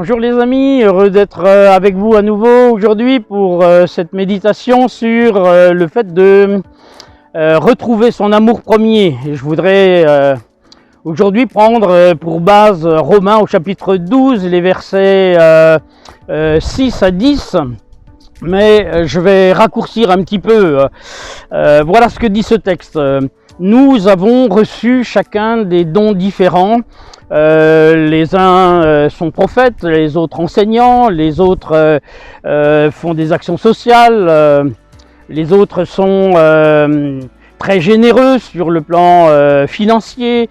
Bonjour les amis, heureux d'être avec vous à nouveau aujourd'hui pour cette méditation sur le fait de retrouver son amour premier. Et je voudrais aujourd'hui prendre pour base Romains au chapitre 12, les versets 6 à 10. Mais je vais raccourcir un petit peu. Voilà ce que dit ce texte. Nous avons reçu chacun des dons différents. Les uns sont prophètes, les autres enseignants, les autres font des actions sociales, les autres sont très généreux sur le plan financier.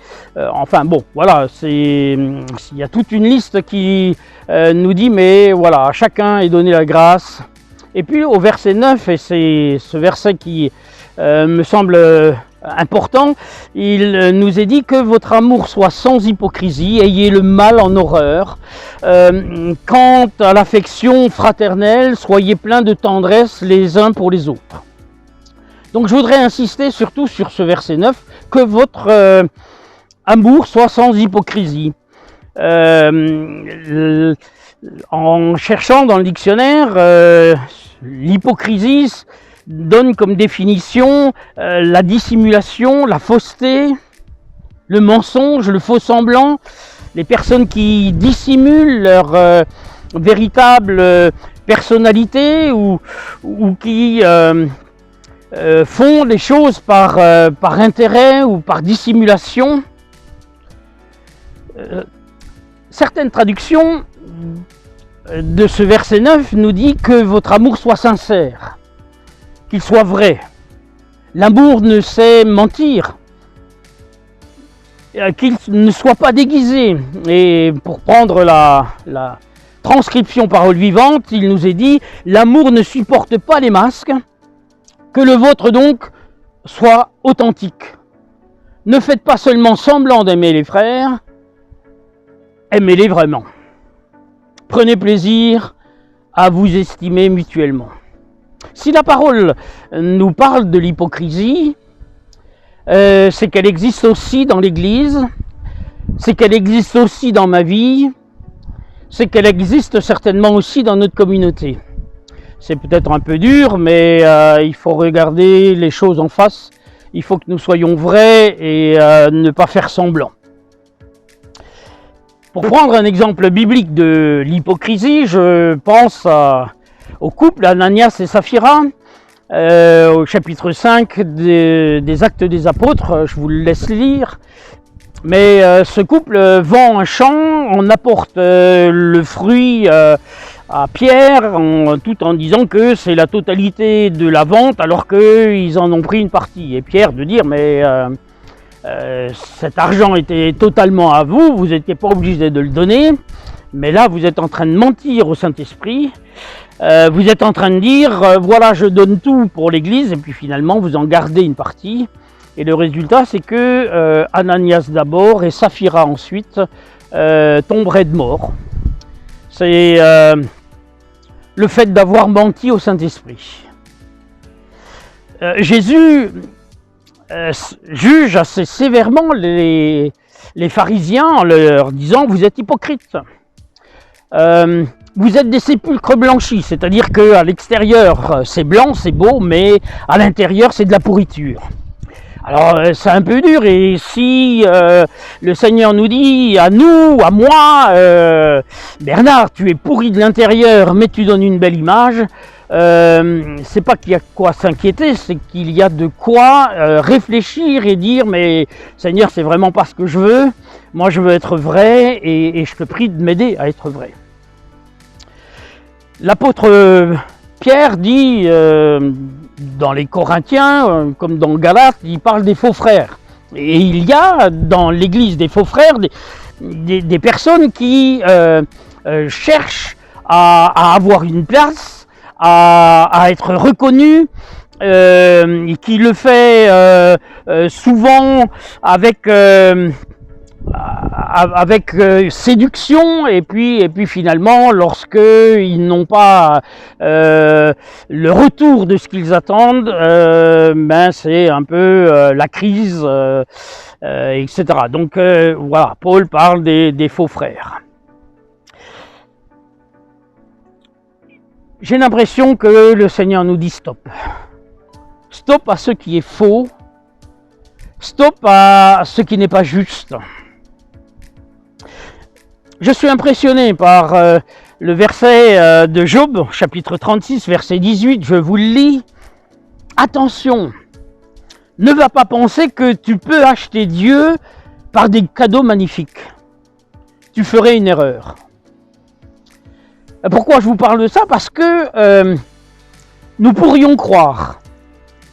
Enfin bon, voilà, il y a toute une liste qui nous dit, mais voilà, à chacun est donné la grâce. Et puis au verset 9, et c'est ce verset qui me semble important, il nous est dit que votre amour soit sans hypocrisie, ayez le mal en horreur. Quant à l'affection fraternelle, soyez pleins de tendresse les uns pour les autres. Donc je voudrais insister surtout sur ce verset 9, que votre amour soit sans hypocrisie. En cherchant dans le dictionnaire, l'hypocrisie donne comme définition la dissimulation, la fausseté, le mensonge, le faux semblant, les personnes qui dissimulent leur véritable personnalité ou qui font les choses par intérêt ou par dissimulation. Certaines traductions de ce verset 9 nous dit que votre amour soit sincère, qu'il soit vrai. L'amour ne sait mentir, qu'il ne soit pas déguisé. Et pour prendre la transcription parole vivante, il nous est dit « L'amour ne supporte pas les masques, que le vôtre donc soit authentique. Ne faites pas seulement semblant d'aimer les frères, aimez-les vraiment. Prenez plaisir à vous estimer mutuellement. » Si la parole nous parle de l'hypocrisie, c'est qu'elle existe aussi dans l'Église, c'est qu'elle existe aussi dans ma vie, c'est qu'elle existe certainement aussi dans notre communauté. C'est peut-être un peu dur, mais il faut regarder les choses en face. Il faut que nous soyons vrais et ne pas faire semblant. Pour prendre un exemple biblique de l'hypocrisie, je pense au couple Ananias et Saphira, au chapitre 5 des Actes des Apôtres, je vous le laisse lire. Mais ce couple vend un champ, on apporte le fruit à Pierre, tout en disant que c'est la totalité de la vente, alors qu'ils en ont pris une partie. Et Pierre de dire, mais cet argent était totalement à vous, vous n'étiez pas obligé de le donner, mais là vous êtes en train de mentir au Saint-Esprit, vous êtes en train de dire, voilà, je donne tout pour l'Église, et puis finalement vous en gardez une partie. Et le résultat, c'est que Ananias d'abord et Saphira ensuite tomberaient de mort. C'est le fait d'avoir menti au Saint-Esprit. Jésus juge assez sévèrement les pharisiens en leur disant « Vous êtes hypocrites. Vous êtes des sépulcres blanchis, c'est-à-dire qu'à l'extérieur c'est blanc, c'est beau, mais à l'intérieur c'est de la pourriture. » Alors c'est un peu dur, et si le Seigneur nous dit à nous, à moi, Bernard, tu es pourri de l'intérieur, mais tu donnes une belle image, c'est pas qu'il y a quoi s'inquiéter, c'est qu'il y a de quoi réfléchir et dire, mais Seigneur, c'est vraiment pas ce que je veux, moi je veux être vrai, et je te prie de m'aider à être vrai. L'apôtre Pierre dit dans les Corinthiens, comme dans Galates, il parle des faux frères. Et il y a dans l'Église des faux frères des personnes qui cherchent à avoir une place, à être reconnues, et qui le fait souvent avec séduction, et puis finalement, lorsque ils n'ont pas le retour de ce qu'ils attendent, ben c'est un peu la crise, etc. Donc voilà, Paul parle des faux frères. j'ai l'impression que le Seigneur nous dit stop. Stop à ce qui est faux. Stop à ce qui n'est pas juste. Je suis impressionné par le verset de Job, chapitre 36, verset 18, je vous le lis. Attention, ne va pas penser que tu peux acheter Dieu par des cadeaux magnifiques. Tu ferais une erreur. Pourquoi je vous parle de ça? Parce que nous pourrions croire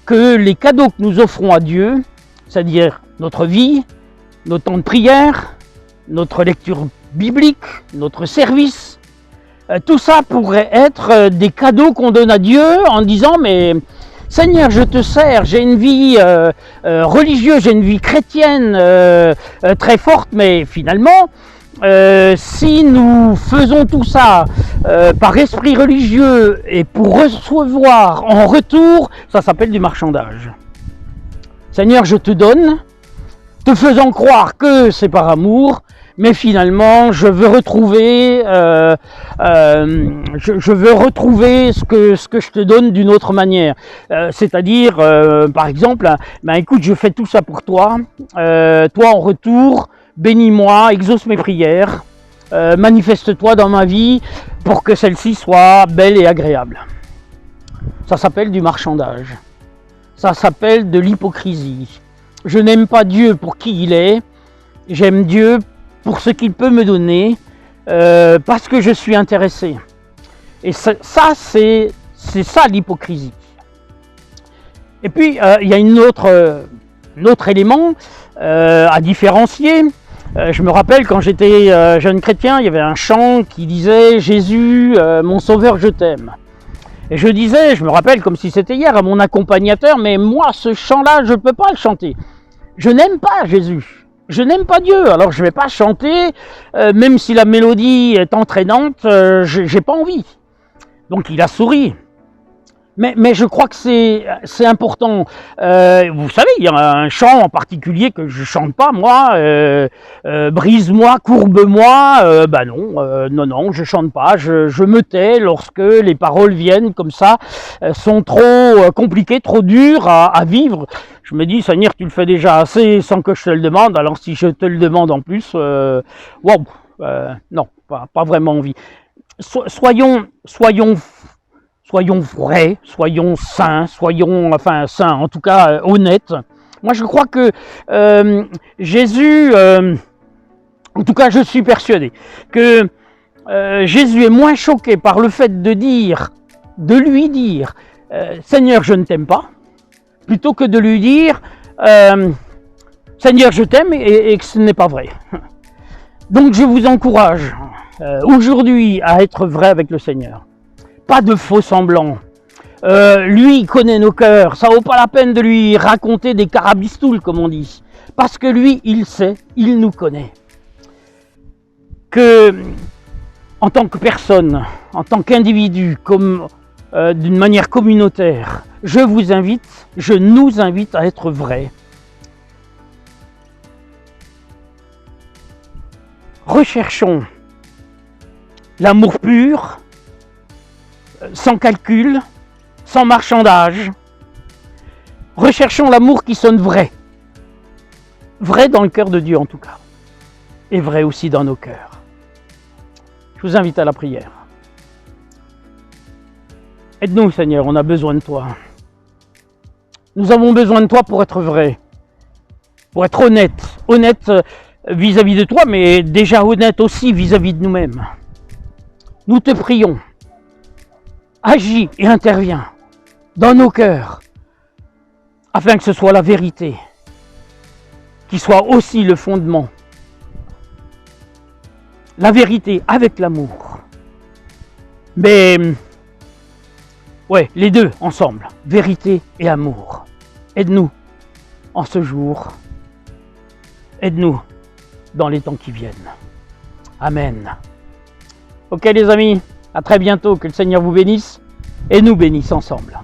que les cadeaux que nous offrons à Dieu, c'est-à-dire notre vie, nos temps de prière, notre lecture biblique, notre service, tout ça pourrait être des cadeaux qu'on donne à Dieu en disant mais Seigneur, je te sers, j'ai une vie religieuse, j'ai une vie chrétienne très forte, mais finalement, si nous faisons tout ça par esprit religieux et pour recevoir en retour, ça s'appelle du marchandage. Seigneur, je te donne, te faisant croire que c'est par amour, mais finalement, je veux retrouver, ce que je te donne d'une autre manière. C'est-à-dire, par exemple, ben écoute, je fais tout ça pour toi. Toi, en retour, bénis-moi, exauce mes prières, manifeste-toi dans ma vie pour que celle-ci soit belle et agréable. Ça s'appelle du marchandage. Ça s'appelle de l'hypocrisie. Je n'aime pas Dieu pour qui il est. J'aime Dieu pour ce qu'il peut me donner, parce que je suis intéressé. Et ça c'est ça l'hypocrisie. Et puis, il y a un autre élément à différencier. Je me rappelle quand j'étais jeune chrétien, il y avait un chant qui disait « Jésus, mon sauveur, je t'aime ». Et je disais, je me rappelle comme si c'était hier, à mon accompagnateur, mais moi, ce chant-là, je ne peux pas le chanter. Je n'aime pas Jésus. Je n'aime pas Dieu, alors je ne vais pas chanter, même si la mélodie est entraînante, j'ai pas envie. Donc il a souri. Mais je crois que c'est important. Vous savez, il y a un chant en particulier que je chante pas, moi. Brise-moi, courbe-moi. Non, je chante pas. Je me tais lorsque les paroles viennent comme ça, sont trop compliquées, trop dures à vivre. Je me dis, Seigneur, tu le fais déjà assez sans que je te le demande. Alors si je te le demande en plus, non, pas vraiment envie. Soyons vrais, soyons saints, saints, en tout cas honnêtes. Moi, je crois que Jésus, en tout cas, je suis persuadé que Jésus est moins choqué par le fait de lui dire, Seigneur, je ne t'aime pas, plutôt que de lui dire, Seigneur, je t'aime, et que ce n'est pas vrai. Donc, je vous encourage aujourd'hui à être vrai avec le Seigneur. Pas de faux semblants. Lui, il connaît nos cœurs. Ça vaut pas la peine de lui raconter des carabistoules, comme on dit. Parce que lui, il sait, il nous connaît. Que, en tant que personne, en tant qu'individu, comme d'une manière communautaire, je nous invite à être vrais. Recherchons l'amour pur, sans calcul, sans marchandage. Recherchons l'amour qui sonne vrai. Vrai dans le cœur de Dieu en tout cas. Et vrai aussi dans nos cœurs. Je vous invite à la prière. Aide-nous Seigneur, on a besoin de toi. Nous avons besoin de toi pour être vrais. Pour être honnête. Honnête vis-à-vis de toi, mais déjà honnête aussi vis-à-vis de nous-mêmes. Nous te prions. Agis et interviens dans nos cœurs afin que ce soit la vérité qui soit aussi le fondement. La vérité avec l'amour. Mais, ouais, les deux ensemble, vérité et amour. Aide-nous en ce jour. Aide-nous dans les temps qui viennent. Amen. Ok les amis, à très bientôt, que le Seigneur vous bénisse et nous bénisse ensemble.